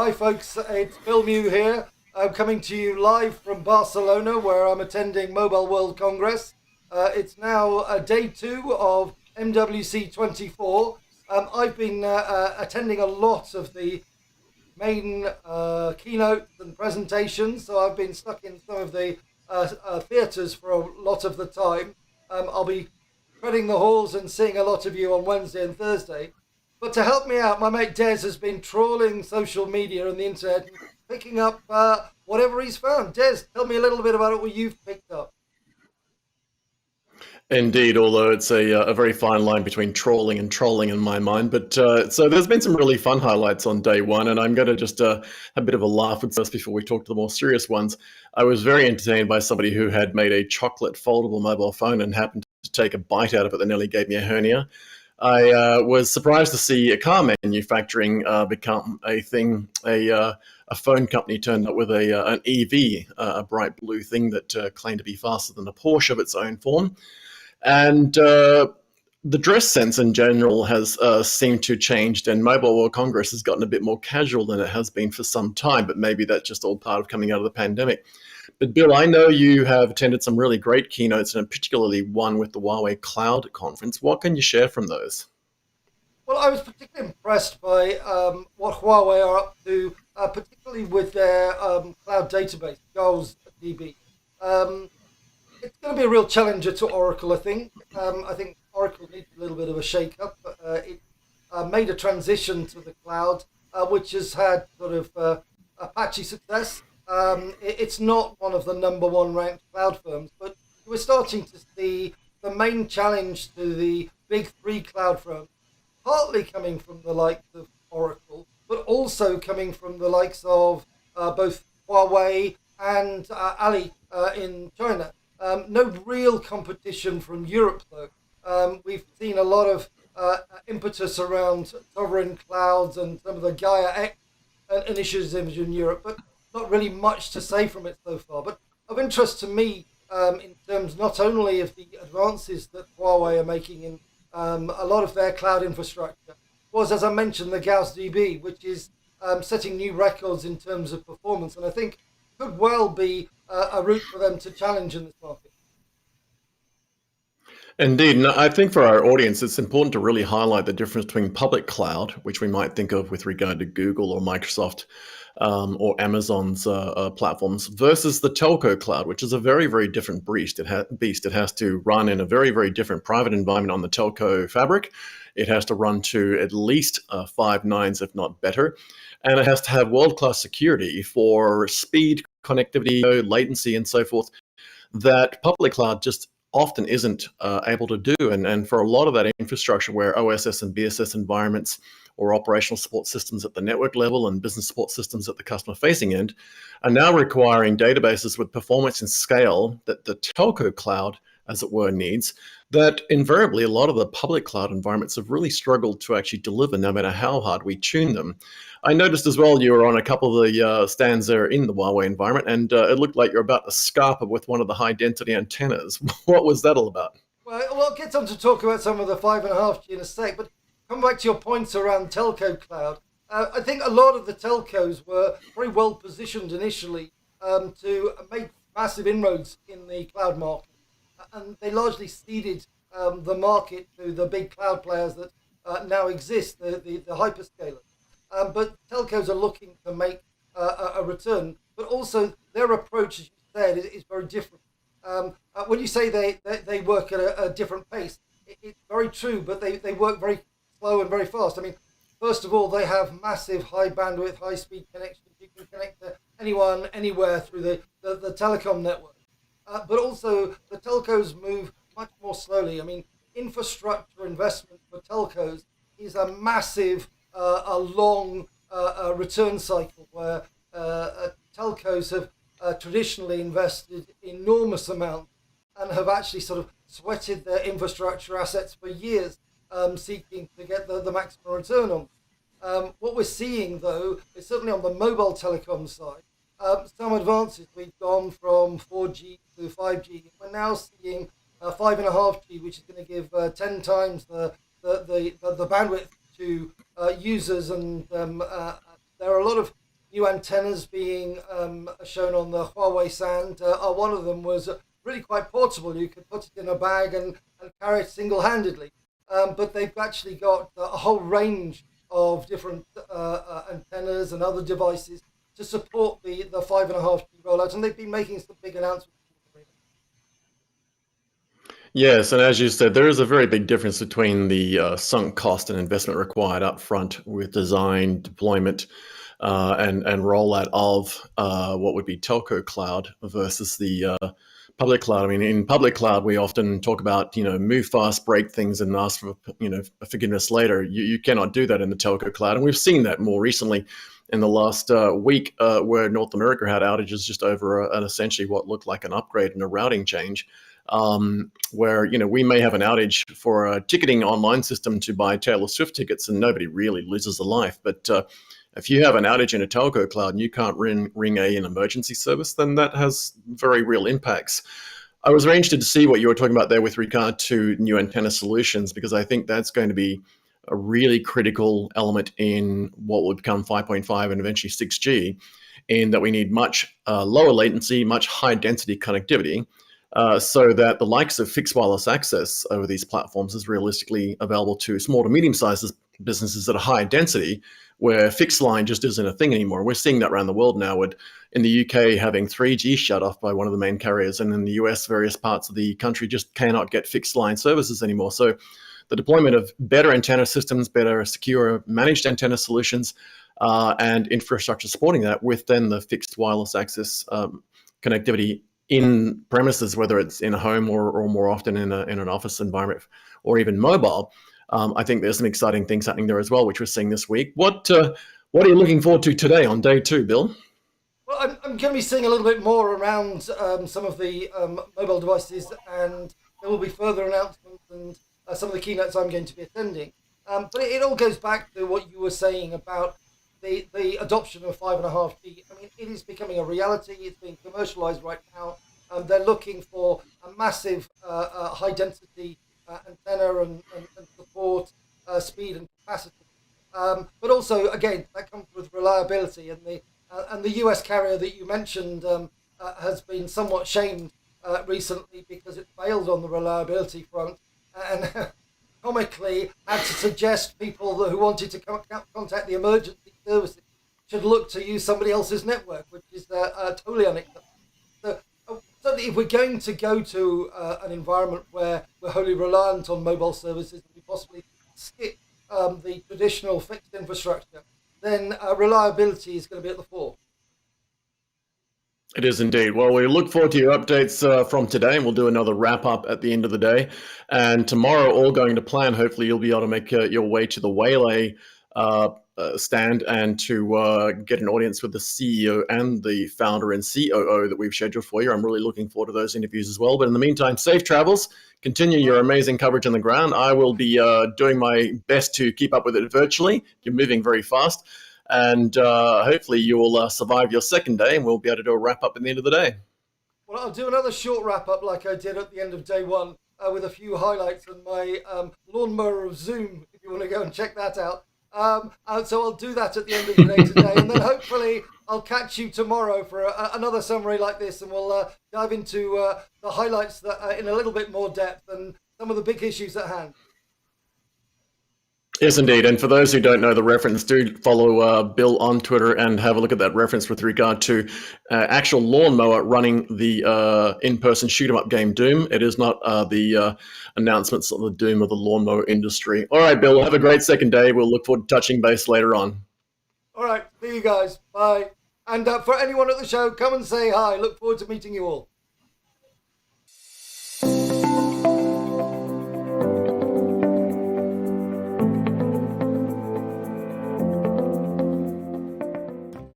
Hi folks, it's Bill Mew here. I'm coming to you live from Barcelona where I'm attending Mobile World Congress. It's now day 2 of MWC24. I've been attending a lot of the main keynotes and presentations, so I've been stuck in some of the theatres for a lot of the time. I'll be treading the halls and seeing a lot of you on Wednesday and Thursday. But to help me out, my mate Dez has been trawling social media and the internet and picking up whatever he's found. Dez, tell me a little bit about what you've picked up. Indeed, although it's a very fine line between trawling and trolling in my mind. But so there's been some really fun highlights on day one, and I'm going to just have a bit of a laugh with this before we talk to the more serious ones. I was very entertained by somebody who had made a chocolate foldable mobile phone and happened to take a bite out of it that nearly gave me a hernia. I was surprised to see a car manufacturing become a thing. A phone company turned up with an EV, a bright blue thing that claimed to be faster than a Porsche of its own form. And the dress sense in general has seemed to change, and Mobile World Congress has gotten a bit more casual than it has been for some time, but maybe that's just all part of coming out of the pandemic. But Bill, I know you have attended some really great keynotes, and particularly one with the Huawei Cloud Conference. What can you share from those? Well, I was particularly impressed by what Huawei are up to, particularly with their cloud database, Gauss DB. It's going to be a real challenger to Oracle, I think. I think Oracle needs a little bit of a shake-up. It made a transition to the cloud, which has had sort of a patchy success. It's not one of the number one ranked cloud firms, but we're starting to see the main challenge to the big three cloud firms, partly coming from the likes of Oracle, but also coming from the likes of both Huawei and Ali in China. No real competition from Europe, though. We've seen a lot of impetus around sovereign clouds and some of the Gaia X initiatives in Europe, but not really much to say from it so far. But of interest to me, in terms not only of the advances that Huawei are making in a lot of their cloud infrastructure, was, as I mentioned, the Gauss DB, which is setting new records in terms of performance, and I think could well be a route for them to challenge in this market. Indeed, and I think for our audience, it's important to really highlight the difference between public cloud, which we might think of with regard to Google or Microsoft or Amazon's platforms, versus the telco cloud, which is a very, very different beast. It has to run in a very, very different private environment on the telco fabric. It has to run to at least 5 nines, if not better. And it has to have world-class security for speed, connectivity, latency, and so forth, that public cloud just often isn't able to do. And for a lot of that infrastructure where OSS and BSS environments or operational support systems at the network level and business support systems at the customer-facing end are now requiring databases with performance and scale that the telco cloud, as it were, needs, that invariably a lot of the public cloud environments have really struggled to actually deliver, no matter how hard we tune them. I noticed as well you were on a couple of the stands there in the Huawei environment, and it looked like you're about to scarper with one of the high-density antennas. What was that all about? Well, we'll get on to talk about some of the 5.5G in a sec, but come back to your points around telco cloud. I think a lot of the telcos were very well positioned initially to make massive inroads in the cloud market, and they largely ceded the market to the big cloud players that now exist, the hyperscalers. But telcos are looking to make a return, but also their approach, as you said, is very different. When you say they work at a different pace, it's very true, but they work very slow and very fast. I mean, first of all, they have massive high bandwidth, high speed connections. You can connect to anyone, anywhere through the telecom network. But also, the telcos move much more slowly. I mean, infrastructure investment for telcos is a massive, a long return cycle where telcos have traditionally invested enormous amounts and have actually sort of sweated their infrastructure assets for years, seeking to get the maximum return on. What we're seeing, though, is certainly on the mobile telecom side, some advances. We've gone from 4G to 5G. We're now seeing 5.5G, which is going to give 10 times the bandwidth to users, and there are a lot of new antennas being shown on the Huawei stand. One of them was really quite portable. You could put it in a bag and carry it single-handedly. But they've actually got a whole range of different antennas and other devices to support the 5.5G rollout, and they've been making some big announcements. Yes, and as you said, there is a very big difference between the sunk cost and investment required up front with design, deployment, and rollout of what would be telco cloud versus the public cloud. I mean, in public cloud, we often talk about, move fast, break things, and ask for, forgiveness later. You cannot do that in the telco cloud. And we've seen that more recently in the last week where North America had outages just over an essentially what looked like an upgrade and a routing change. Where we may have an outage for a ticketing online system to buy Taylor Swift tickets, and nobody really loses a life. But if you have an outage in a telco cloud and you can't ring an emergency service, then that has very real impacts. I was very interested to see what you were talking about there with regard to new antenna solutions, because I think that's going to be a really critical element in what will become 5.5 and eventually 6G, in that we need much lower latency, much high density connectivity. So that the likes of fixed wireless access over these platforms is realistically available to small to medium-sized businesses at a high density, where fixed line just isn't a thing anymore. We're seeing that around the world now, with in the UK having 3G shut off by one of the main carriers, and in the US, various parts of the country just cannot get fixed line services anymore. So the deployment of better antenna systems, better secure managed antenna solutions, and infrastructure supporting that, with then the fixed wireless access connectivity in premises, whether it's in a home or more often in an office environment or even mobile. I think there's some exciting things happening there as well, which we're seeing this week. What are you looking forward to today on day 2, Bill? Well, I'm going to be seeing a little bit more around some of the mobile devices, and there will be further announcements and some of the keynotes I'm going to be attending. But it all goes back to what you were saying about the adoption of 5.5G. I mean, it is becoming a reality. It's being commercialized right now. They're looking for a massive high density antenna and support speed and capacity. But also, again, that comes with reliability. And the US carrier that you mentioned has been somewhat shamed recently because it failed on the reliability front. And comically had to suggest people who wanted to contact the emergency services should look to use somebody else's network, which is totally unacceptable. So certainly if we're going to go to an environment where we're wholly reliant on mobile services and we possibly skip the traditional fixed infrastructure, then reliability is going to be at the fore. It is indeed. Well, we look forward to your updates from today, and we'll do another wrap up at the end of the day. And tomorrow, all going to plan, hopefully you'll be able to make your way to the Waylay stand and to get an audience with the CEO and the founder and COO that we've scheduled for you. I'm really looking forward to those interviews as well. But in the meantime, safe travels. Continue your amazing coverage on the ground. I will be doing my best to keep up with it virtually. You're moving very fast. And hopefully you will survive your second day, and we'll be able to do a wrap up at the end of the day. Well, I'll do another short wrap up like I did at the end of day 1 with a few highlights and my lawnmower of Zoom, if you want to go and check that out. So I'll do that at the end of the day today, and then hopefully I'll catch you tomorrow for another summary like this, and we'll dive into the highlights that in a little bit more depth and some of the big issues at hand. Yes, indeed. And for those who don't know the reference, do follow Bill on Twitter and have a look at that reference with regard to actual lawnmower running the in-person shoot-'em-up game Doom. It is not the announcements of the doom of the lawnmower industry. All right, Bill, have a great second day. We'll look forward to touching base later on. All right, see you guys. Bye. And for anyone at the show, come and say hi. Look forward to meeting you all.